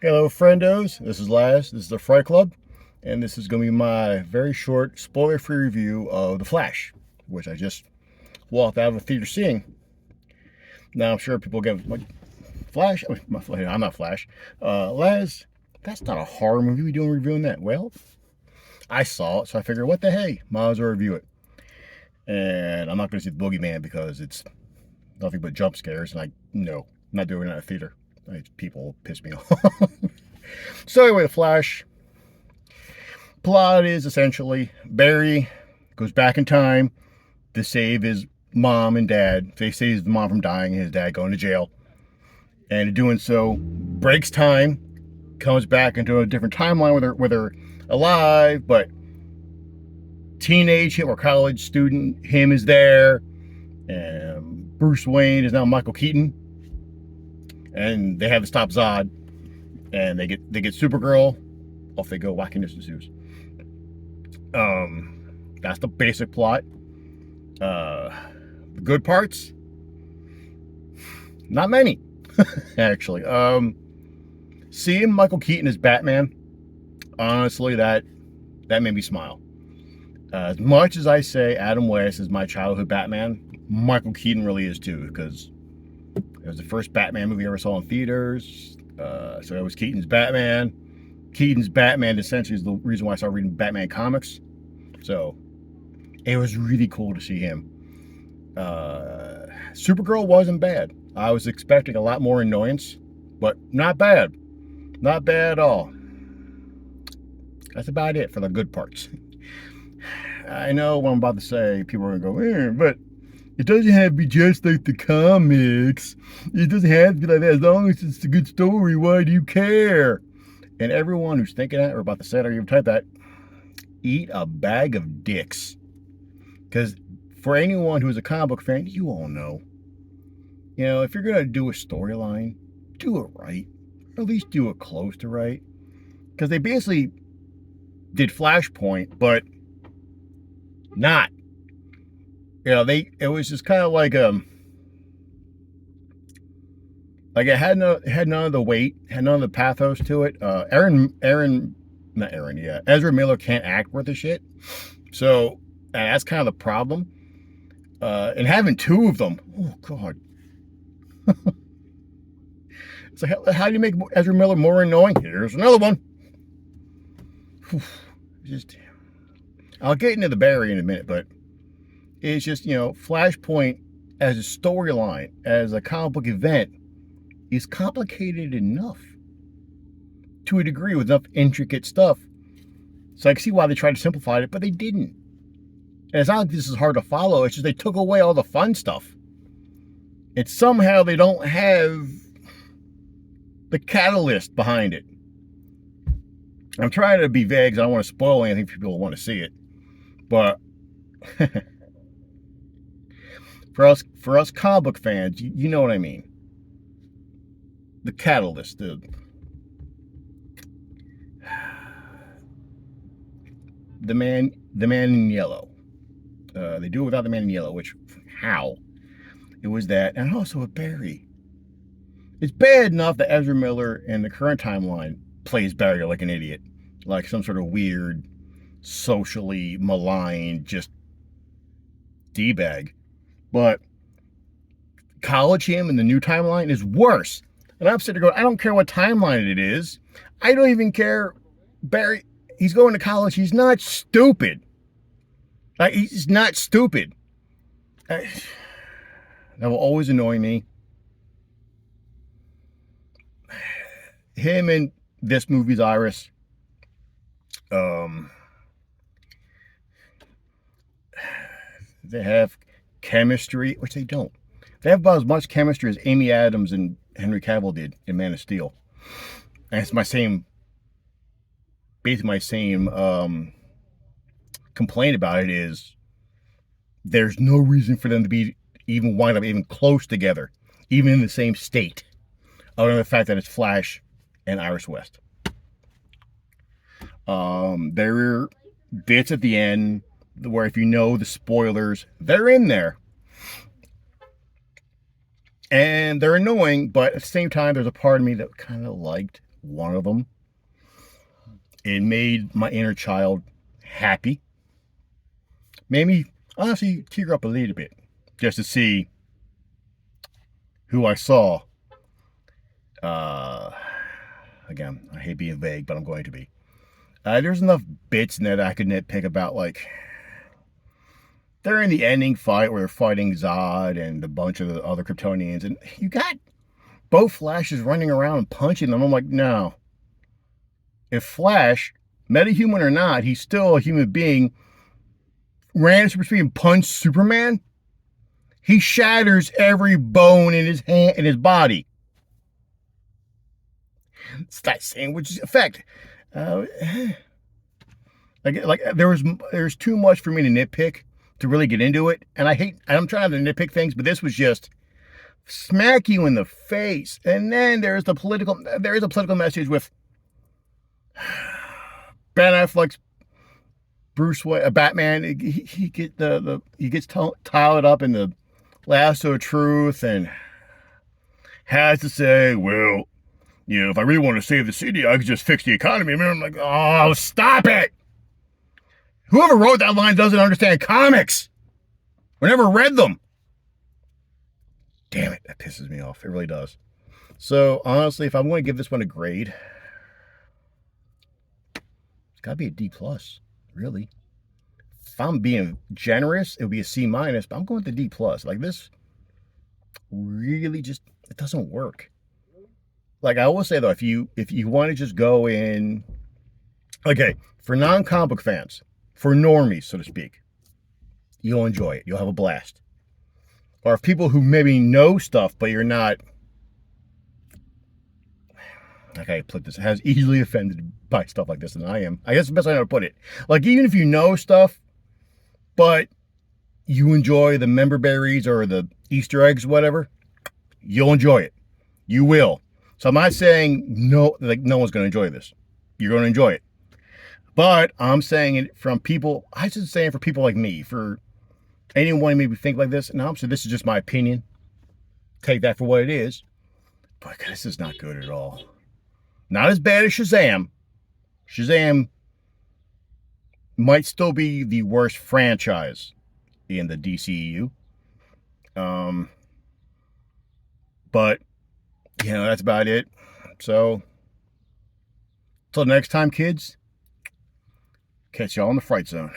Hello, friendos. This is Laz. This is the Fright Club, and this is going to be my very short, spoiler-free review of The Flash, which I just walked out of the theater seeing. Now, I'm sure people get like, Flash? I'm not Flash. Laz, that's not a horror movie. We doing reviewing that? Well, I saw it, so I figured, what the hey, might as well review it. And I'm not going to see the Boogeyman because it's nothing but jump scares, and I'm not doing it in a theater. People piss me off. So anyway, The Flash. Plot is essentially Barry goes back in time to save his mom and dad. They save his mom from dying and his dad going to jail. And in doing so, breaks time, comes back into a different timeline where they're alive, but teenage him or college student him is there. And Bruce Wayne is now Michael Keaton. And they have to stop Zod. And they get Supergirl. Off they go, whacking this ensues. That's the basic plot. The good parts, not many, actually. Seeing Michael Keaton as Batman, honestly, that made me smile. As much as I say Adam West is my childhood Batman, Michael Keaton really is too, because it was the first Batman movie I ever saw in theaters. So it was Keaton's Batman. Keaton's Batman essentially is the reason why I started reading Batman comics. So it was really cool to see him. Supergirl wasn't bad. I was expecting a lot more annoyance, but not bad. Not bad at all. That's about it for the good parts. I know what I'm about to say. People are going to go, but it doesn't have to be just like the comics. It doesn't have to be like that. As long as it's a good story, why do you care? And everyone who's thinking that or about to say it or even type that, eat a bag of dicks. Because for anyone who's a comic book fan, you all know. You know, if you're going to do a storyline, do it right. Or at least do it close to right. Because they basically did Flashpoint, but not. You know, it was just kind of like it had none of the weight, had none of the pathos to it. Ezra Miller can't act worth a shit. So that's kind of the problem. And having two of them, oh god. So how do you make Ezra Miller more annoying? Here's another one. Just, I'll get into the Barry in a minute, but it's just, you know, Flashpoint as a storyline, as a comic book event, is complicated enough to a degree with enough intricate stuff. So I can see why they tried to simplify it, but they didn't. And it's not like this is hard to follow. It's just they took away all the fun stuff. And somehow they don't have the catalyst behind it. I'm trying to be vague because I don't want to spoil anything for people who want to see it. But for us comic book fans, you know what I mean. The catalyst, the man in yellow. They do it without the man in yellow, which, how? It was that, and also with Barry. It's bad enough that Ezra Miller in the current timeline plays Barry like an idiot, like some sort of weird, socially maligned, just D-bag. But college him in the new timeline is worse. And I'm sitting there going, I don't care what timeline it is. I don't even care. Barry, he's going to college. He's not stupid. He's not stupid. That will always annoy me. Him in this movie's Iris. They have chemistry, which they don't. They have about as much chemistry as Amy Adams and Henry Cavill did in Man of Steel. And it's basically my same complaint about it is there's no reason for them to be wind up even close together, even in the same state, other than the fact that it's Flash and Iris West. There are bits at the end where if you know the spoilers, they're in there. And they're annoying, but at the same time, there's a part of me that kind of liked one of them. It made my inner child happy. Made me honestly tear up a little bit just to see who I saw. Again, I hate being vague, but I'm going to be. There's enough bits in there that I could nitpick about, like, they're in the ending fight where they're fighting Zod and a bunch of the other Kryptonians, and you got both Flashes running around and punching them. I'm like, no. If Flash, metahuman or not, he's still a human being, ran super speed and punched Superman, he shatters every bone in his hand, in his body. It's that sandwich effect. Like there's too much for me to nitpick to really get into it, and I'm trying to nitpick things, but this was just smack you in the face. And then there is a political message with Ben Affleck's Bruce Wayne, Batman. He gets tied up in the lasso of truth and has to say, well, you know, if I really want to save the city, I could just fix the economy. And I'm like, oh, stop it. Whoever wrote that line doesn't understand comics. I never read them. Damn it, that pisses me off. It really does. So, honestly, if I'm going to give this one a grade, it's got to be a D+, really. If I'm being generous, it would be a C-, but I'm going with the D+. Like, this really just, it doesn't work. Like, I will say, though, if you want to just go in, okay, for non-comic book fans, for normies, so to speak, you'll enjoy it. You'll have a blast. Or if people who maybe know stuff, but you're not, okay, put this, has easily offended by stuff like this than I am. I guess the best way to put it. Like, even if you know stuff, but you enjoy the member berries or the Easter eggs, whatever, you'll enjoy it. You will. So I'm not saying no, like no one's going to enjoy this. You're going to enjoy it. But I'm saying it from people, I should say it for people like me, for anyone who maybe think like this. No, so this is just my opinion. Take that for what it is. But this is not good at all. Not as bad as Shazam. Shazam might still be the worst franchise in the DCEU. But, you know, that's about it. So, till next time, kids, catch y'all in the Fright Zone.